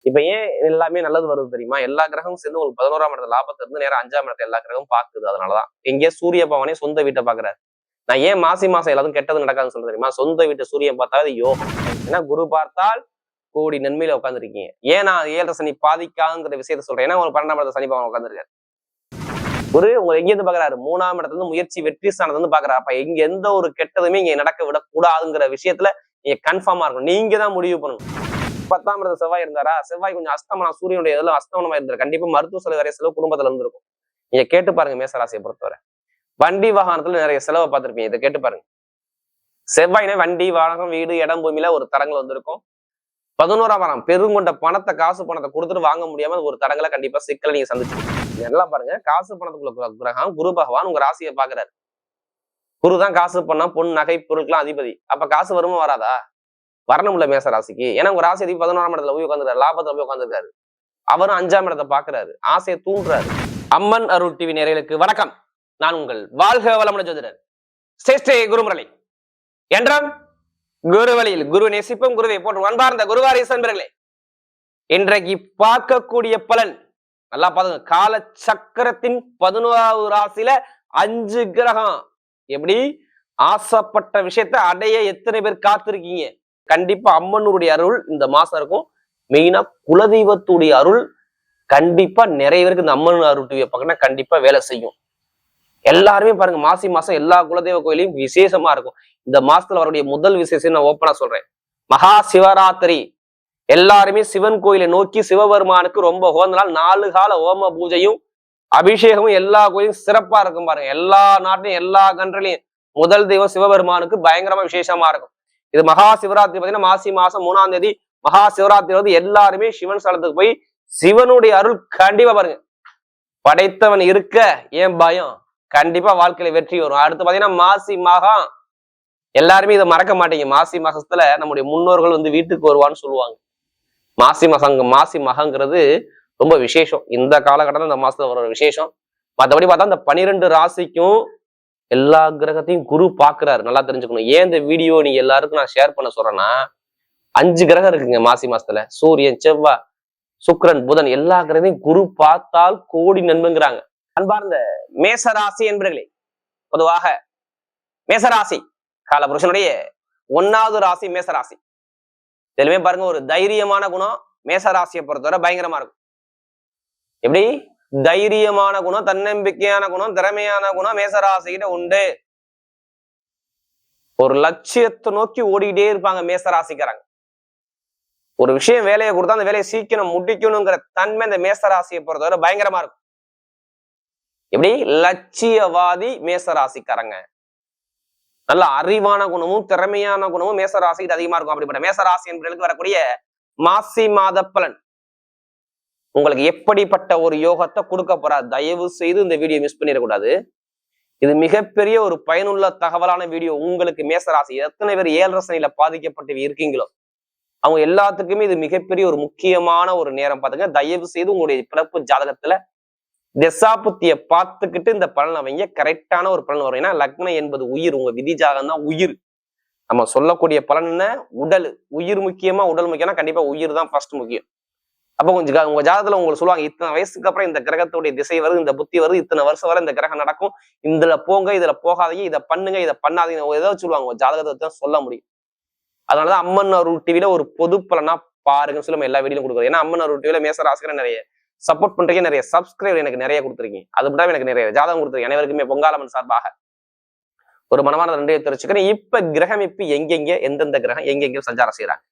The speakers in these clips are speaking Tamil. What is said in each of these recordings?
இப்ப ஏன் எல்லாமே நல்லது வருது தெரியுமா? எல்லா கிரகமும் சேர்ந்து உங்களுக்கு 11ஆம் இடத்துல லாபத்துல இருந்து நேரம் 5ஆம் இடத்துல எல்லா கிரகமும் பாக்குது. அதனாலதான் எங்கேயே சூரிய பவனே சொந்த வீட்டை பாக்குறாரு. நான் ஏன் மாசி மாசம் எல்லாரும் கெட்டது நடக்காதுன்னு சொல்ல தெரியுமா? சொந்த வீட்டு சூரியன் பார்த்தா அது யோகம். ஏன்னா குரு பார்த்தால் கோடி நன்மையில உட்காந்துருக்கீங்க. ஏன் நான் 7.5 சனி பாதிக்காதுங்கிற விஷயத்த சொல்றேன். ஏன்னா உங்களுக்கு 12ஆம் இடத்துல சனி பகவான் உட்காந்துருக்காரு. குரு உங்களை எங்கேருந்து பாக்குறாரு? 3ஆம் இடத்துல இருந்து முயற்சி வெற்றி ஸ்தானத்துல இருந்து பாக்குறாரு. அப்ப இங்க எந்த ஒரு கெட்டதுமே இங்க நடக்க விடக்கூடாதுங்கிற விஷயத்துல நீங்க கன்ஃபார்மா இருக்கணும். நீங்க தான் முடிவு பண்ணணும். 10ஆம் இடத்துல செவ்வாய் இருந்தாரா? செவ்வாய் கொஞ்சம் அஸ்தமனம், சூரியனுடைய இதெல்லாம் அஸ்தமனமா இருந்தாரு. கண்டிப்பா மருத்துவ செலவு நிறைய செலவு குடும்பத்துல இருந்திருக்கும். நீங்க கேட்டு பாருங்க. மேசராசியை பொறுத்தவரை வண்டி வாகனத்துல நிறைய செலவை பார்த்திருப்பீங்க. இதை கேட்டு பாருங்க. செவ்வாய்னா வண்டி வாகனம் வீடு இடம் பூமியில ஒரு தரங்கள் வந்திருக்கும். 11ஆம் வாரம் பெருங்கொண்ட பணத்தை காசு பணத்தை கொடுத்துட்டு வாங்க முடியாம ஒரு தரங்களை கண்டிப்பா சிக்கலை நீங்க சந்திச்சிருக்கீங்க. எல்லாம் பாருங்க. காசு பணத்துக்குள்ள கிரகம் குரு பகவான் உங்க ராசியை பாக்குறாரு. குரு தான் காசு பணம் பொன் நகை பொருட்கெல்லாம் அதிபதி. அப்ப காசு வருமா வராதா? வரணும்ல மேச ராசிக்கு. ஏன்னா உங்க ராசி அதிபதி 11ஆம் இடத்துல போய் உட்காந்துருக்காரு. லாபத்துல போய் உட்காந்துருக்காரு. அவரும் 5ஆம் இடத்தை பாக்குறாரு. ஆசையை தூண்டுறாரு. அம்மன் அருள் டிவி நேயர்களுக்கு வணக்கம். நான் உங்கள் வாழ்க வளமுடன் ஜோதிடர் ஸ்ரீ குருமுரளி. என்றால் குரு வழியில் குரு நேசிப்பும் குருவை போட்டு அன்பார்ந்த குருவாரீச நண்பர்களே, இன்றைக்கு பார்க்கக்கூடிய பலன் நல்லா பாருங்க. கால சக்கரத்தின் 11வது ராசியில 5 கிரகம் எப்படி ஆசைப்பட்ட விஷயத்த அடைய எத்தனை பேர் காத்திருக்கீங்க? கண்டிப்பா அம்மனுடைய அருள் இந்த மாசம் இருக்கும். மெயினா குலதெய்வத்துடைய அருள் கண்டிப்பா நிறைய பேருக்கு இந்த அம்மன் அருள் டிவியை பார்க்கணும். கண்டிப்பா வேலை செய்யும். எல்லாருமே பாருங்க, மாசி மாசம் எல்லா குலதெய்வ கோயிலையும் விசேஷமா இருக்கும். இந்த மாசத்துல வரக்கூடிய முதல் விசேஷம் நான் ஓப்பனா சொல்றேன். மகா சிவராத்திரி. எல்லாருமே சிவன் கோயிலை நோக்கி சிவபெருமானுக்கு ரொம்ப உகந்த நாள். 4 கால ஹோம பூஜையும் அபிஷேகமும் எல்லா கோயிலும் சிறப்பா இருக்கும் பாருங்க. எல்லா நாட்டிலையும் எல்லா கண்ட்ரிலையும் முதல் தெய்வம் சிவபெருமானுக்கு பயங்கரமா விசேஷமா இருக்கும். இது மகா சிவராத்திரி பார்த்தீங்கன்னா மாசி மாசம் 3ஆம் தேதி மகா சிவராத்திரி வந்து எல்லாருமே சிவன் ஸ்தலத்துக்கு போய் சிவனுடைய அருள் கண்டிப்பா பாருங்க. படைத்தவன் இருக்க ஏன் பயம்? கண்டிப்பா வாழ்க்கையில வெற்றி வரும். அடுத்து பாத்தீங்கன்னா மாசி மகம். எல்லாருமே இதை மறக்க மாட்டீங்க. மாசி மாசத்துல நம்முடைய முன்னோர்கள் வந்து வீட்டுக்கு வருவான்னு சொல்லுவாங்க. மாசி மகங்கிறது ரொம்ப விசேஷம். இந்த காலகட்டத்தில் இந்த மாசத்துல வர ஒரு விசேஷம். மற்றபடி பார்த்தா இந்த 12 ராசிக்கும் எல்லா கிரகத்தையும் குரு பாக்குறாரு. நல்லா தெரிஞ்சுக்கணும். ஏன் இந்த வீடியோ நீங்க எல்லாருக்கும் நான் ஷேர் பண்ண சொல்றேன்னா, 5 கிரகம் இருக்குங்க மாசி மாசத்துல. சூரியன், செவ்வாய், சுக்கிரன், புதன் எல்லா கிரகத்தையும் குரு பார்த்தால் கோடி நன்மைங்கிறாங்க. அன்பார்ந்த மேசராசி என்பர்களே, பொதுவாக மேசராசி காலபுருஷனுடைய 1வது ராசி மேசராசி. இதுலயுமே பாருங்க ஒரு தைரியமான குணம் மேசராசியை பொறுத்தவரை பயங்கரமா இருக்கும். எப்படி தைரியமான குணம், தன்னம்பிக்கையான குணம், திறமையான குணம் மேசராசிகிட்ட உண்டு. ஒரு லட்சியத்தை நோக்கி ஓடிக்கிட்டே இருப்பாங்க மேசராசிக்காரங்க. ஒரு விஷயம் வேலையை கொடுத்தா அந்த வேலையை சீக்கிரம் முடிக்கணுங்கிற தன்மை இந்த மேசராசியை பொறுத்தவரை பயங்கரமா இருக்கும். எப்படி லட்சியவாதி மேசராசிக்காரங்க. நல்ல அறிவான குணமும் திறமையான குணமும் மேசராசிக்கு அதிகமா இருக்கும். அப்படிப்பட்ட மேசராசி என்பவர்களுக்கு வரக்கூடிய மாசி மாத பலன் உங்களுக்கு எப்படிப்பட்ட ஒரு யோகத்தை கொடுக்க போறார்? தயவு செய்து இந்த வீடியோ மிஸ் பண்ணிடக்கூடாது. இது மிகப்பெரிய ஒரு பயனுள்ள தகவலான வீடியோ. உங்களுக்கு மேசராசி எத்தனை பேர் 7.5 சனியில பாதிக்கப்பட்டு இருக்கீங்களோ அவங்க எல்லாத்துக்குமே இது மிகப்பெரிய ஒரு முக்கியமான ஒரு நேரம். பார்த்துங்க. தயவு செய்து உங்களுடைய பிறப்பு ஜாதகத்துல திசாபுத்திய பார்த்துக்கிட்டு இந்த பலனை வைங்க. கரெக்டான ஒரு பலன் வரும். ஏன்னா லக்னம் என்பது உயிர். உங்க விதி ஜாதகம் தான் உயிர். நம்ம சொல்லக்கூடிய பலன் என்ன? உடல். உயிர் முக்கியமா உடல் முக்கியம்னா கண்டிப்பா உயிர் தான் ஃபர்ஸ்ட் முக்கியம். அப்போ கொஞ்சம் உங்க ஜாதகத்துல உங்களுக்கு சொல்லுவாங்க, இத்தனை வயசுக்கு அப்புறம் இந்த கிரகத்துடைய திசை வருது, இந்த புத்தி வருது, இத்தனை வருஷம் வரை இந்த கிரகம் நடக்கும், இதுல போங்க, இதுல போகாதீங்க, இதை பண்ணுங்க, இதை பண்ணாதீங்க, ஏதோ சொல்லுவாங்க. உங்க ஜாதகத்தை தான் சொல்ல முடியும். அதனாலதான் அம்மன் அருள் டிவில ஒரு பொது பலனா பாருங்கன்னு சொல்லி நம்ம எல்லா வீடியோலும் கொடுக்குறோம். ஏன்னா அம்மன் அருள் டிவில மேசராசிக்கிற நிறைய சப்போர்ட் பண்றீங்க, நிறைய சப்ஸ்கிரைபர் எனக்கு நிறைய கொடுத்துருக்கீங்க. அது மட்டும் எனக்கு நிறைய ஜாதகம் கொடுத்துருக்கீங்க. அனைவருக்குமே பொங்காலம்மன் சார்பாக ஒரு மனமான நன்றியை தெரிவிச்சுக்கிறேன். இப்ப கிரகம் இப்ப எங்கெங்க எந்தெந்த கிரகம் எங்கெங்க சஞ்சாரம் செய்யறாங்க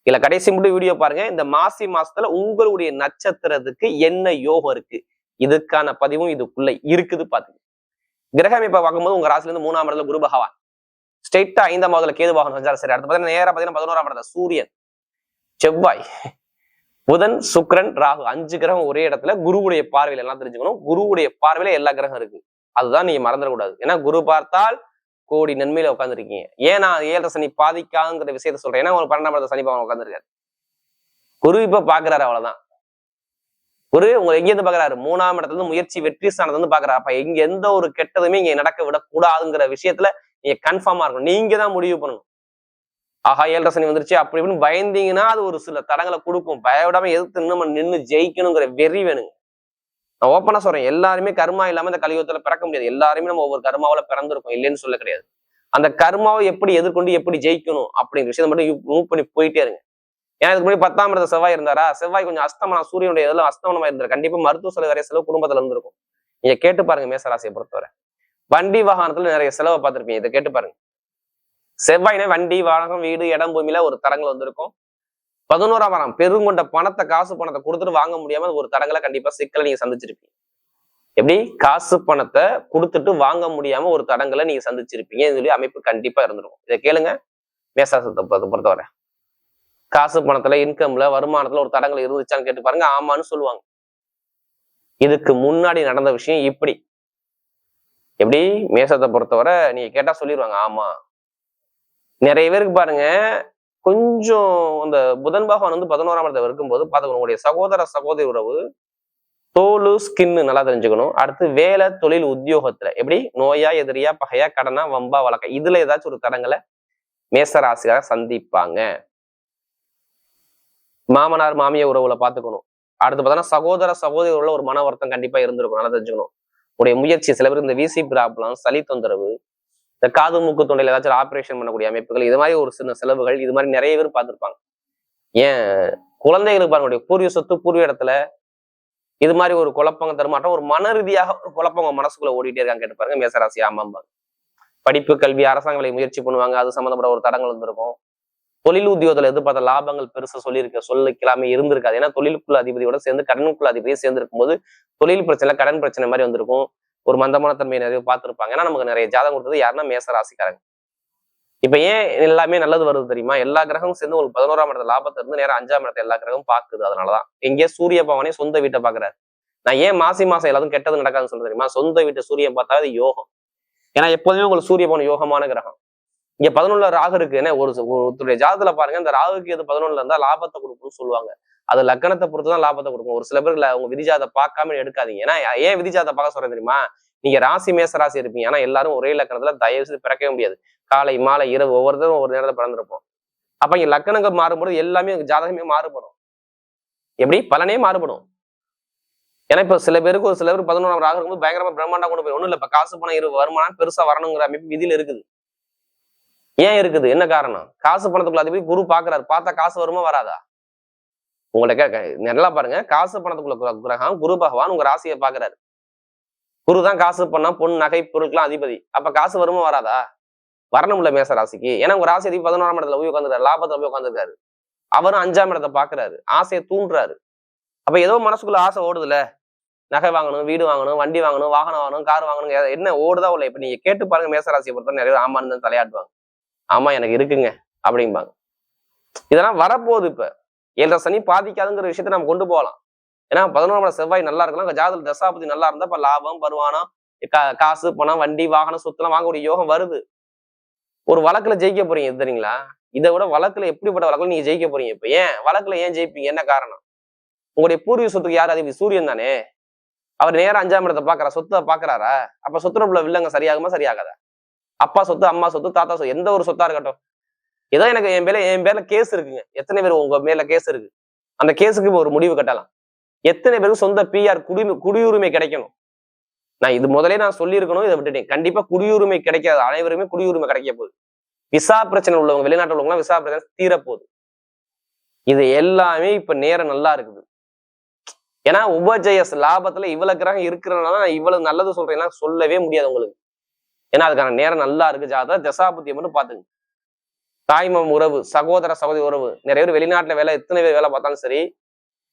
இல்ல கடைசி மட்டும் வீடியோ பாருங்க. இந்த மாசி மாசத்துல உங்களுடைய நட்சத்திரத்துக்கு என்ன யோகம் இருக்கு, இதுக்கான பதிவும் இதுக்குள்ள இருக்குது. பாத்துங்க. கிரகம் இப்ப பார்க்கும்போது உங்க ராசில இருந்து 3ஆம் இடத்துல குரு பகவான் ஸ்ட்ரெயிட்டா 5ஆம் இடத்துல கேது பகவான் சஞ்சாரம் சரி. அடுத்து பாத்தீங்கன்னா நேரா பாத்தீங்கன்னா 11ஆம் இடத்துல சூரியன், செவ்வாய், புதன், சுக்கிரன், ராகு 5 கிரகம் ஒரே இடத்துல. குருவுடைய பார்வையில எல்லாம் தெரிஞ்சுக்கணும். குருவுடைய பார்வையில எல்லா கிரகம் இருக்கு. அதுதான் நீங்க மறந்துடக்கூடாது. ஏன்னா குரு பார்த்தால் கோடி நன்மையில உட்காந்துருக்கீங்க. ஏன் நான் 7.5 சனி பாதிக்காதுங்கிற விஷயத்த சொல்றேன். ஏன்னா ஒரு 12ஆம் இடத்துல சனி பகவான் உட்காந்துருக்காரு. குரு இப்ப பாக்குறாரு. அவ்வளவுதான். குரு உங்களை எங்கேருந்து பாக்குறாரு? 3ஆம் இடத்துல இருந்து முயற்சி வெற்றி ஸ்தானத்துல இருந்து பாக்குறாரு. அப்ப இங்க எந்த ஒரு கெட்டதுமே இங்க நடக்க விடக்கூடாதுங்கிற விஷயத்துல நீங்க கன்ஃபார்மா இருக்கணும். நீங்க தான் முடிவு பண்ணணும். ஆஹா 7.5 சனி வந்துருச்சு அப்படி இப்படின்னு பயந்தீங்கன்னா அது ஒரு சில தடங்களை கொடுக்கும். பயவிடாம எதிர்த்து நம்ம நின்று ஜெயிக்கணுங்கிற வெறி வேணுங்க. நான் ஓப்பனா சொல்றேன், எல்லாருமே கர்மா இல்லாம இந்த கலியுகத்துல பிறக்க முடியாது. எல்லாருமே நம்ம ஒவ்வொரு கர்மாவில பிறந்திருக்கோம், இல்லைன்னு சொல்ல கிடையாது. அந்த கர்மாவை எப்படி எதிர்கொண்டு எப்படி ஜெயிக்கணும் அப்படிங்கிற விஷயத்தை மட்டும் மூவ் பண்ணி போயிட்டே இருங்க. ஏன்னா இதுக்கு முன்னாடி 10ஆம் இடத்துல செவ்வாய் இருந்தாரா, செவ்வாய் கொஞ்சம் அஸ்தமனம், சூரியனுடைய இதெல்லாம் அஸ்தமனமா இருந்தாரு, கண்டிப்பா மருத்துவ செலவு நிறைய செலவு குடும்பத்துல இருந்திருக்கும். நீங்க கேட்டு பாருங்க மேசராசியை பொறுத்தவரை. வண்டி வாகனத்துல நிறைய செலவை பார்த்திருப்பீங்க, இதை கேட்டு பாருங்க. செவ்வாய்னா வண்டி வாகனம் வீடு இடம் பூமியில ஒரு தடங்கள் வந்திருக்கும். 11ஆம் வாரம் பெருங்கொண்ட பணத்தை காசு பணத்தை கொடுத்துட்டு வாங்க முடியாம ஒரு தடங்களை கண்டிப்பா சிக்கலை நீங்க சந்திச்சிருப்பீங்க. எப்படி காசு பணத்தை கொடுத்துட்டு வாங்க முடியாம ஒரு தடங்களை நீங்க சந்திச்சிருப்பீங்க சொல்லி அமைப்பு கண்டிப்பா இருந்திருக்கும். இதை கேளுங்க மேசராசியை பொறுத்தவரை. காசு பணத்துல இன்கம்ல வருமானத்துல ஒரு தடங்கள் இருந்துச்சான்னு கேட்டு பாருங்க, ஆமான்னு சொல்லுவாங்க. இதுக்கு முன்னாடி நடந்த விஷயம் இப்படி. எப்படி மேசத்தை பொறுத்தவரை நீங்க கேட்டா சொல்லிடுவாங்க ஆமா. நிறைய பேருக்கு பாருங்க, கொஞ்சம் அந்த புதன் பகவான் வந்து 11ஆம் இடத்துல இருக்கும்போது பாத்துக்கணும், உங்களுடைய சகோதர சகோதரி உறவு, தோலு ஸ்கின்னு நல்லா தெரிஞ்சுக்கணும். அடுத்து வேலை தொழில் உத்தியோகத்துல எப்படி நோயா எதிரியா பகையா கடனா வம்பா வழக்க இதுல ஏதாச்சும் ஒரு தடங்களை மேசராசியாக சந்திப்பாங்க. மாமனார் மாமிய உறவுல பாத்துக்கணும். அடுத்து பார்த்தோன்னா சகோதர சகோதரி உறவுல ஒரு மன வருத்தம் கண்டிப்பா இருந்திருக்கும், நல்லா தெரிஞ்சுக்கணும். உடைய முயற்சி சில பேருக்கு இந்த விசி ப்ராப்ளம், சளி தொந்தரவு, இந்த காது மூக்கு தொண்டையில ஏதாச்சும் ஆப்ரேஷன் பண்ணக்கூடிய அமைப்புகள், இது மாதிரி ஒரு சின்ன செலவுகள், இது மாதிரி நிறைய பேர் பார்த்திருப்பாங்க. ஏன் குழந்தைகளுக்கு பாருங்க, பூர்வீக சொத்து பூர்வீக இடத்துல இது மாதிரி ஒரு குழப்பங்க தருமாட்டம், ஒரு மன ரீதியாக ஒரு குழப்பங்க மனசுக்குள்ள ஓடிட்டே இருக்காங்க கேட்டு பாருங்க மேசராசி ஆமாம்பாங்க. படிப்பு கல்வி அரசாங்க வேலை முயற்சி பண்ணுவாங்க, அது சம்மந்தப்பட்ட ஒரு தடங்கள் இருந்திருக்கும். தொழில் உத்தியோகத்துல எதிர்பார்த்த லாபங்கள் பெருசா சொல்லிக்கலாமே இருந்திருக்காது. ஏன்னா தொழிலுக்குள்ள அதிபதியோட சேர்ந்து கடனுக்குள்ள அதிபதியை சேர்ந்திருக்கும் போது தொழில் பிரச்சனை கடன் பிரச்சனை மாதிரி வந்திருக்கும். ஒரு மந்தமான தன்மையை நிறைய பார்த்திருப்பாங்க. ஏன்னா நமக்கு நிறைய ஜாதகம் கொடுத்தது யாருன்னா மேசராசிக்காரங்க. இப்ப ஏன் எல்லாமே நல்லது வருது தெரியுமா? எல்லா கிரகமும் சேர்ந்து உங்களுக்கு 11ஆம் இடத்துல லாபத்தை இருந்து நேரம் 5ஆம் இடத்தை எல்லா கிரகமும் பாக்குது. அதனாலதான் எங்கேயே சூரிய பவனே சொந்த வீட்டை பாக்குறாரு. நான் ஏன் மாசம் எல்லாத்துக்கும் கெட்டது நடக்காதுன்னு சொல்ல தெரியுமா? சொந்த வீட்டை சூரியன் பார்த்தா அது யோகம். ஏன்னா எப்போதுமே உங்களுக்கு சூரிய பவன் யோகமான கிரகம். இங்க 11ல ராகு இருக்கு. என்ன ஒருத்தருடைய ஜாதத்துல பாருங்க, இந்த ராகுக்கு எது 11ல இருந்தா லாபத்தை கொடுக்கும்னு சொல்லுவாங்க. அது லக்கணத்தை பொறுத்துதான் லாபத்தை கொடுக்கும். ஒரு சில பேருக்கு உங்க விதிஜாதை பார்க்காம எடுக்காதீங்க. ஏன்னா ஏன் விதிஜாதை பார்க்க சொல்றேன் தெரியுமா? நீங்க ராசி மேச ராசி இருப்பீங்க, ஆனா எல்லாரும் ஒரே லக்கணத்துல தயவு செய்து பிறக்கவே முடியாது. காலை மாலை இரவு ஒவ்வொருத்தரும் ஒரு நேரத்துல பிறந்திருப்போம். அப்ப இங்க லக்கணங்கள் மாறும்போது எல்லாமே ஜாதகமே மாறுபடும். எப்படி பலனே மாறுபடும். ஏன்னா இப்ப சில பேருக்கு ஒரு சில பேருக்கு 11ஆம் ராகு இருக்கும்போது பயங்கரமா பிரம்மாண்டா கொண்டு போய் ஒண்ணும் இல்ல, இப்ப காசு பணம் வருமானம் பெருசா வரணுங்கிற அமைப்பு விதியில இருக்குது. ஏன் இருக்குது? என்ன காரணம்? காசு பணத்துக்குள்ள அதிபதி குரு பாக்குறாரு. பார்த்தா காசு வருமா வராதா? உங்கள்ட்ட நல்லா பாருங்க, காசு பணத்துக்குள்ள கிரகம் குரு பகவான் உங்க ராசியை பாக்குறாரு. குரு தான் காசு பணம் பொன் நகை பொருட்கெல்லாம் அதிபதி. அப்ப காசு வருமா வராதா? வரணும்ல மேச ராசிக்கு. ஏன்னா உங்க ராசி அதிபதி 11ஆம் இடத்துல போய் உட்காந்துருக்காரு, லாபத்துல போய் உட்காந்துருக்காரு. அவரும் 5ஆம் இடத்தை பாக்குறாரு, ஆசையை தூண்டுறாரு. அப்ப ஏதோ மனசுக்குள்ள ஆசை ஓடுதுல, நகை வாங்கணும், வீடு வாங்கணும், வண்டி வாங்கணும், வாகனம் வாங்கணும், கார் வாங்கணும், என்ன ஓடுதா உள்ள? இப்ப நீங்க கேட்டு பாருங்க மேசராசியை பொறுத்தவரை நிறைய பேர் ஆமான்னு தலையாட்டுவாங்க. ஆமா எனக்கு இருக்குங்க அப்படிம்பாங்க. இதெல்லாம் வரப்போகுது. இப்ப 7.5 சனி பாதிக்காதுங்கிற விஷயத்த நம்ம கொண்டு போகலாம். ஏன்னா 11ஆம் செவ்வாய் நல்லா இருக்கலாம், ஜாதக தசாபதி நல்லா இருந்தா இப்ப லாபம் வருமானம் காசு பணம் வண்டி வாகனம் சொத்துலாம் வாங்கக்கூடிய யோகம் வருது. ஒரு வழக்குல ஜெயிக்க போறீங்க தெரியுங்களா? இதை விட வழக்குல எப்படிப்பட்ட வழக்குல நீங்க ஜெயிக்க போறீங்க. இப்ப ஏன் வழக்குல ஏன் ஜெயிப்பீங்க? என்ன காரணம்? உங்களுடைய பூர்வீக சொத்துக்கு யார் அதிபதி? சூரியன் தானே. அவர் நேரம் 5ஆம் இடத்தை பாக்குறா, சொத்தை பாக்குறாரா? அப்ப சொத்துல வில்லங்க சரியாகுமா சரியாகாதா? அப்பா சொத்து, அம்மா சொத்து, தாத்தா சொத்து, எந்த ஒரு சொத்தா இருக்கட்டும், ஏதோ எனக்கு என் பேர்ல கேஸ் இருக்குங்க. எத்தனை பேர் உங்க மேல கேஸ் இருக்கு? அந்த கேஸுக்கு ஒரு முடிவு கட்டலாம். எத்தனை பேருக்கு சொந்த பிஆர் குடியுரிமை கிடைக்கணும்? நான் இது முதலே நான் சொல்லியிருக்கணும், இதை விட்டுட்டேன். கண்டிப்பா குடியுரிமை கிடைக்காது, அனைவருமே குடியுரிமை கிடைக்க போகுது. விசா பிரச்சனை உள்ளவங்க, வெளிநாட்டில் உள்ளவங்க விசா பிரச்சனை தீரப்போகுது. இது எல்லாமே இப்ப நேரம் நல்லா இருக்குது. ஏன்னா உபஜயஸ் லாபத்துல இவ்வளவு கிரகம் இருக்கிறதுனால நான் இவ்வளவு நல்லது சொல்றேன்னா சொல்லவே முடியாது உங்களுக்கு. ஏன்னா அதுக்கான நேரம் நல்லா இருக்கு. ஜாதக தசாபுத்தியை மட்டும் பாத்துங்க. தாய்மம் உறவு, சகோதர சகோதரி உறவு, நிறைய பேர் வெளிநாட்டுல வேலை, எத்தனை பேர் வேலை பார்த்தாலும் சரி,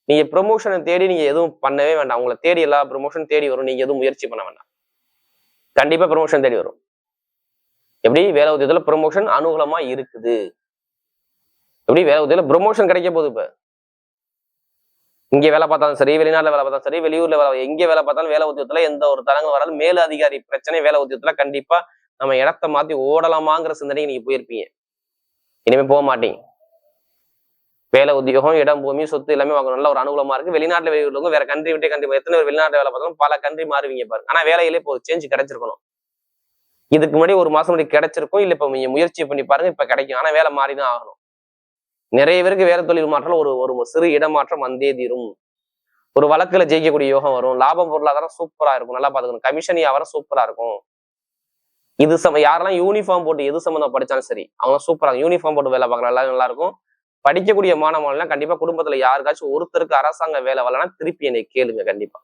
நீங்க ப்ரொமோஷனை தேடி நீங்க எதுவும் பண்ணவே வேண்டாம். உங்களை தேடி எல்லா ப்ரொமோஷன் தேடி வரும், நீங்க எதுவும் முயற்சி பண்ண வேண்டாம். கண்டிப்பா ப்ரொமோஷன் தேடி வரும். எப்படி வேலை உத்தியத்துல ப்ரொமோஷன் அனுகூலமா இருக்குது. எப்படி வேலை உத்தியத்துல ப்ரொமோஷன் கிடைக்க போகுது. இப்ப இங்க வேலை பார்த்தாலும் சரி, வெளிநாட்டுல வேலை பார்த்தாலும் சரி, வெளியூர்ல வேலை, எங்க வேலை பார்த்தாலும் வேலை உத்தியத்துல எந்த ஒரு தரங்கள் வராது. மேல அதிகாரி பிரச்சனை வேலை உத்தியத்துல கண்டிப்பா நம்ம இடத்த மாத்தி ஓடலாமாங்கிற சிந்தனைக்கு நீங்க போயிருப்பீங்க. இனிமே போக மாட்டீங்க. வேலை உத்தியோகம் இடம் பூமி சொத்து எல்லாமே வாங்க நல்ல ஒரு அனுகூலமா இருக்கு. வெளிநாட்டுல வெளியூர்லவங்க வேற கண்ட்ரி விட்டே கண்ட்ரி, எத்தனை பேர் வெளிநாட்டு வேலை பார்த்தாலும் பல கண்ட்ரி மாறுவீங்க பாருங்க. ஆனா வேலையிலே இப்போ சேஞ்ச் கிடைச்சிருக்கணும். இதுக்கு முன்னாடி ஒரு மாசம் முன்னாடி கிடைச்சிருக்கும், இல்ல இப்ப நீங்க முயற்சி பண்ணி பாருங்க, இப்ப கிடைக்கும். ஆனா வேலை மாறிதான் ஆகணும். நிறைய பேருக்கு வேலை தொழில் மாற்றம் ஒரு ஒரு சிறு இடமாற்றம் வந்தே தீரும். ஒரு வழக்குல ஜெயிக்கக்கூடிய யோகம் வரும். லாபம் பொருளாதாரம் சூப்பரா இருக்கும். நல்லா பாத்துக்கணும். கமிஷன் வியாபாரம் சூப்பரா இருக்கும். இது யாரெல்லாம் யூனிஃபார்ம் போட்டு எது சம்பந்தம் படிச்சாலும் சரி, அவங்க சூப்பரா யூனிஃபார்ம் போட்டு வேலை பார்க்கலாம், எல்லாம் நல்லா இருக்கும். படிக்கக்கூடிய மாணவர்கள்லாம் கண்டிப்பா குடும்பத்துல யாருக்காச்சும் ஒருத்தருக்கு அரசாங்க வேலை வரலன்னா திருப்பி என்னை கேளுங்க. கண்டிப்பா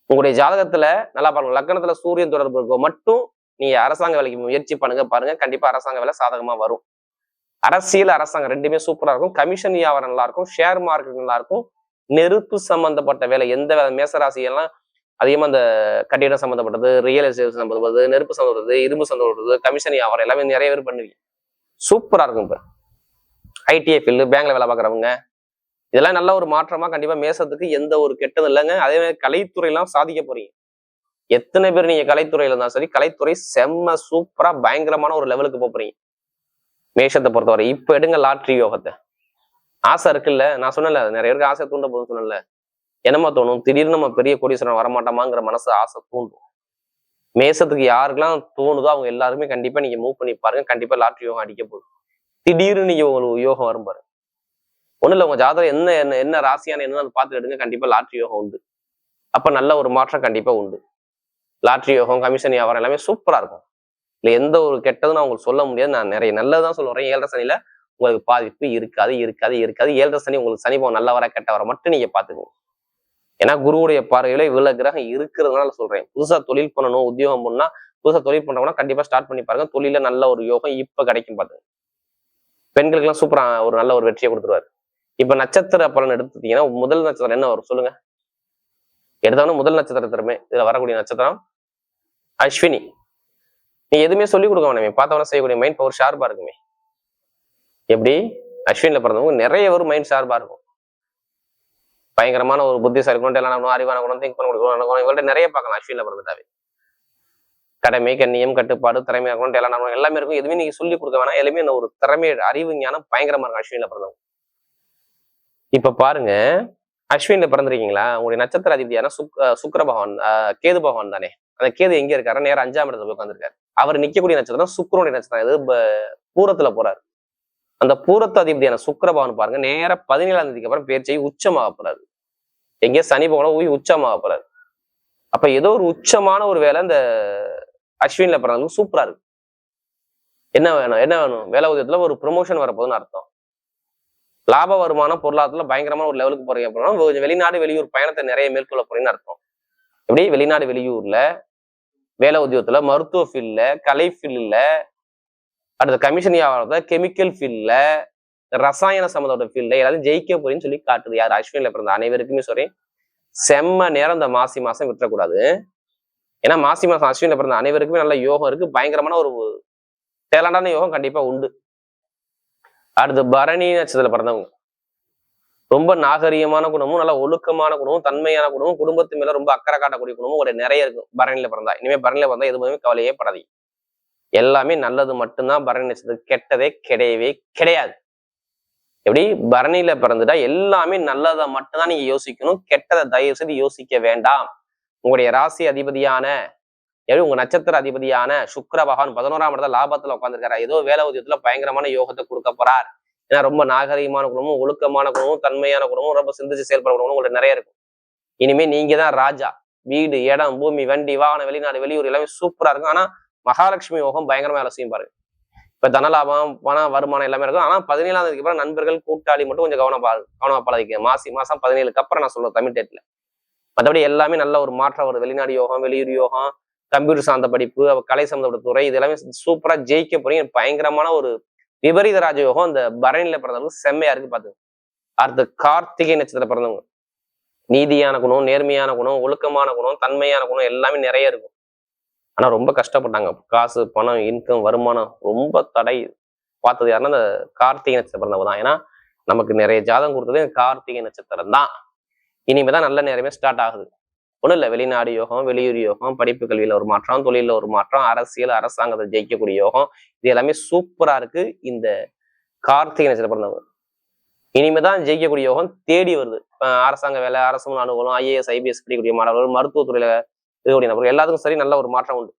உங்களுடைய ஜாதகத்துல நல்லா பாருங்க, லக்னத்துல சூரியன் தொடர்பு இருக்கும் மட்டும் நீங்க அரசாங்க வேலைக்கு முயற்சி பண்ணுங்க. பாருங்க, கண்டிப்பா அரசாங்க வேலை சாதகமா வரும். அரசியல் அரசாங்கம் ரெண்டுமே சூப்பரா இருக்கும். கமிஷன் வியாபாரம் நல்லா இருக்கும். ஷேர் மார்க்கெட் நல்லா இருக்கும். நெருப்பு சம்பந்தப்பட்ட வேலை, எந்த வேலை, மேசராசியெல்லாம் அதிகமா இந்த கட்டிடம் சம்பந்தப்பட்டது, ரியல் எஸ்டேட் சம்பந்தப்பட்டது, நெருப்பு சம்பந்தப்பட்டது, இரும்பு சம்பந்தப்பட்டது, கமிஷன் வியாபாரம் எல்லாமே நிறைய பேர் பண்ணுவீங்க. சூப்பரா இருக்கும். இப்ப ஐடிஐ ஃபீல்டு, பேங்க்ல வேலை பார்க்குறவங்க, இதெல்லாம் நல்ல ஒரு மாற்றமா கண்டிப்பா மேசத்துக்கு எந்த ஒரு கெட்டதும் இல்லைங்க. அதே மாதிரி கலைத்துறையெல்லாம் சாதிக்க போறீங்க. எத்தனை பேர் நீங்க கலைத்துறையில இருந்தா சரி, கலைத்துறை செம்ம சூப்பரா பயங்கரமான ஒரு லெவலுக்கு போறீங்க மேஷத்தை பொறுத்தவரை. இப்ப எடுங்க லாட்ரி யோகத்தை. ஆசை இருக்குல்ல, நான் சொன்னல நிறைய பேருக்கு ஆசை தூண்ட போதும் சொன்னல. என்னமா தோணும், திடீர்னு நம்ம பெரிய கோடீஸ்வரன் வரமாட்டோமாங்கிற மனசு ஆசை தூண்டும். மேசத்துக்கு யாருக்கெல்லாம் தோணுதோ அவங்க எல்லாருமே கண்டிப்பா நீங்க மூவ் பண்ணி பாருங்க. கண்டிப்பா லாட்ரி யோகம் அடிக்க போகுது. திடீர்னு நீங்க உங்களுக்கு யோகம் வரும் பாருங்க. ஒண்ணு இல்ல, உங்க ஜாதகம் என்ன என்ன என்ன ராசியான என்னன்னு பார்த்து எடுங்க. கண்டிப்பா லாட்ரி யோகம் உண்டு. அப்ப நல்ல ஒரு மாற்றம் கண்டிப்பா உண்டு. லாட்ரி யோகம், கமிஷன் வியாபாரம் எல்லாமே சூப்பரா இருக்கும். இல்ல எந்த ஒரு கெட்டதும் நான் உங்களுக்கு சொல்ல முடியாது. நான் நிறைய நல்லதான் சொல்லுறேன். 7.5 சனியில உங்களுக்கு பாதிப்பு இருக்காது. 7.5 சனி உங்களுக்கு சனி போகும், நல்ல வர கெட்ட வர மட்டும் நீங்க பாத்துக்கோங்க. ஏன்னா குருவுடைய பார்வையில இவ்வளவு கிரகம் இருக்கிறதுனால சொல்றேன். புதுசா தொழில் பண்ணணும், உத்தியோகம் பண்ணா, புதுசா தொழில் பண்றவங்கன்னா கண்டிப்பா ஸ்டார்ட் பண்ணி பாருங்க. தொழில நல்ல ஒரு யோகம் இப்ப கிடைக்கும் பாத்துங்க. பெண்களுக்கு எல்லாம் சூப்பரா ஒரு நல்ல ஒரு வெற்றியை கொடுத்துருவாரு. இப்ப நட்சத்திர பலன் எடுத்துட்டீங்கன்னா முதல் நட்சத்திரம் என்ன வரும் சொல்லுங்க. எடுத்தவொடனே முதல் நட்சத்திரத்திலுமே இதுல வரக்கூடிய நட்சத்திரம் அஸ்வினி. நீ எதுவுமே சொல்லிக் கொடுக்க வேணாமே, பார்த்தவன செய்யக்கூடிய மைண்ட் பவர் ஷார்ப்பா இருக்குமே. எப்படி அஸ்வின்ல பிறந்தவங்க நிறைய ஒரு மைண்ட் ஷார்ப்பா இருக்கும். பயங்கரமான ஒரு புத்திசாலி குணம், எல்லாம் அறிவான குணம், திங்க் பண்ண குணம் இவங்கள்ட்ட நிறைய பார்க்கலாம். அஸ்வின்ல பிறந்துட்டாவே கடமை, கண்ணியம், கட்டுப்பாடு, திறமையான குணம் எல்லாம் எல்லாமே இருக்கும். எதுவுமே நீங்க சொல்லிக் கொடுக்க வேணாம். எல்லாமே ஒரு திறமை, அறிவு, ஞானம் பயங்கரமா இருக்கும் அஸ்வின்ல பிறந்தவங்க. இப்ப பாருங்க, அஸ்வின்ல பிறந்திருக்கீங்களா, உங்களுடைய நட்சத்திர அதிபதியான சுக்கிர பகவான், கேது பகவான் தானே. அந்த கேது எங்க இருக்காரு, நேரம் 5ஆம் இடத்துல போய் உட்காந்துருக்காரு. அவர் நிக்கக்கூடிய நட்சத்திரம் சுக்கிரனுடைய நட்சத்திரம். இது பூரத்துல போறாரு. அந்த பூரத்து அதிபதியான சுக்கிர பகவான் பாருங்க, நேரம் 17ஆம் தேதிக்கு அப்புறம் பேர்ச்சி உச்சமாக போறாரு. எங்கேயோ சனி போகணும் உச்சமாக போறாரு. அப்ப ஏதோ ஒரு உச்சமான ஒரு வேலை இந்த அஸ்வின்ல பிறந்தவங்களுக்கு சூப்பரா இருக்கு. என்ன வேணும், என்ன வேணும், வேலை உதயத்துல ஒரு ப்ரொமோஷன் வரப்போகுதுன்னு அர்த்தம். லாப வருமானம் பொருளாதாரத்துல பயங்கரமான ஒரு லெவலுக்கு போறீங்க அப்படின்னா வெளிநாடு வெளியூர் பயணத்தை நிறைய மேற்கொள்ள போறீங்கன்னு அர்த்தம். எப்படி வெளிநாடு வெளியூர்ல வேலை உத்தியோகத்துல, மருத்துவ ஃபீல்ட்ல, கலை ஃபீல்ட்ல, அடுத்த கமிஷன் வியாபாரத்துல, கெமிக்கல் ஃபீல்ட்ல, ரசாயன சம்பந்தப்பட்ட ஃபீல்ட்ல எல்லாத்தையும் ஜெயிக்க போறீங்கன்னு சொல்லி காட்டுது. யார் அஸ்வின்ல பிறந்த அனைவருக்குமே சொல்றேன், செம்ம நேரம் இந்த மாசி மாசம் விட்டுறக்கூடாது. ஏன்னா மாசி மாசம் அஸ்வின்ல பிறந்த அனைவருக்குமே நல்ல யோகம் இருக்கு. பயங்கரமான ஒரு டேலண்டான யோகம் கண்டிப்பா உண்டு. அடுத்து பரணி நட்சத்திரத்துல பிறந்தவங்க ரொம்ப நாகரீகமான குணமும், நல்ல ஒழுக்கமான குணமும், தன்மையான குணமும், குடும்பத்து மேல ரொம்ப அக்கறை காட்டக்கூடிய குணமும் ஒரு நிறைய இருக்கும் பரணியில பிறந்தா. இனிமே பரணியில பிறந்தா எதுவுமே கவலையே படாதீங்க. எல்லாமே நல்லது மட்டும்தான் பரணி நட்சத்திரம், கெட்டதே கிடையவே கிடையாது. எப்படி பரணியில பிறந்துட்டா எல்லாமே நல்லதை மட்டும்தான் நீங்க யோசிக்கணும். கெட்டதை தயவு செய்து யோசிக்க வேண்டாம். உங்களுடைய ராசி அதிபதியான, உங்க நட்சத்திர அதிபதியான சுக்கிர பகவான் 11ஆம் இடத்துல லாபத்துல உட்காந்துருக்காரு. ஏதோ வேலை உதயத்துல பயங்கரமான யோகத்தை கொடுக்க போறார். ஏன்னா ரொம்ப நாகரீகமான குணமும், ஒழுக்கமான குணமும், தன்மையான குணமும், ரொம்ப சிந்திச்சு செயல்பட குணமும் உங்களுக்கு நிறைய இருக்கும். இனிமே நீங்க தான் ராஜா. வீடு, இடம், பூமி, வண்டி, வாகனம், வெளிநாடு வெளியூர் எல்லாமே சூப்பரா இருக்கும். ஆனா மகாலட்சுமி யோகம் பயங்கரமா வேலை செய்யும் பாருங்க. இப்ப தனலாபம், பண வருமானம் எல்லாமே இருக்கும். ஆனா 17ஆம் தேதிக்கு அப்புறம் நண்பர்கள், கூட்டாளி மட்டும் கொஞ்சம் கவனமா பழகிக்க. மாசி மாசம் 17க்கு அப்புறம் நான் சொல்லுவேன் தமிழ் டேட்ல. மற்றபடி எல்லாமே நல்ல ஒரு மாற்றம் வரும். வெளிநாடு யோகம், வெளியூர் யோகம், கம்ப்யூட்டர் சார்ந்த படிப்பு, கலை சம்பந்தப்பட்ட துறை, இது எல்லாமே சூப்பரா ஜெயிக்க போறீங்க. பயங்கரமான ஒரு விபரீத ராஜயோகம் அந்த பரணியில பிறந்தவங்களுக்கு செம்மையா இருக்கு பாத்துங்க. அடுத்து கார்த்திகை நட்சத்திரத்துல பிறந்தவங்க நீதியான குணம், நேர்மையான குணம், ஒழுக்கமான குணம், தன்மையான குணம் எல்லாமே நிறைய இருக்கும். ஆனா ரொம்ப கஷ்டப்பட்டாங்க. காசு, பணம், இன்கம், வருமானம் ரொம்ப தடை பார்த்தது யாருன்னா அந்த கார்த்திகை நட்சத்திரம் பிறந்தவங்க தான். ஏன்னா நமக்கு நிறைய ஜாதகம் கொடுத்தது கார்த்திகை நட்சத்திரம் தான். இனிமேதான் நல்ல நேரமே ஸ்டார்ட் ஆகுது. ஒன்றும் இல்லை, வெளிநாடு யோகம், வெளியூர் யோகம், படிப்பு கல்வியில ஒரு மாற்றம், தொழில ஒரு மாற்றம், அரசியல் அரசாங்கத்தை ஜெயிக்கக்கூடிய யோகம், இது எல்லாமே சூப்பரா இருக்கு இந்த கார்த்திகை நட்சத்திரம் பிறந்தவங்க. இனிமேதான் ஜெயிக்கக்கூடிய யோகம் தேடி வருது. அரசாங்க வேலை, அரசு அனுகூலம், IAS IPS படிக்கக்கூடிய மாணவர்கள், மருத்துவத்துறையில இருக்கக்கூடிய நபர்கள் எல்லாத்துக்கும் சரி நல்ல ஒரு மாற்றம் உண்டு.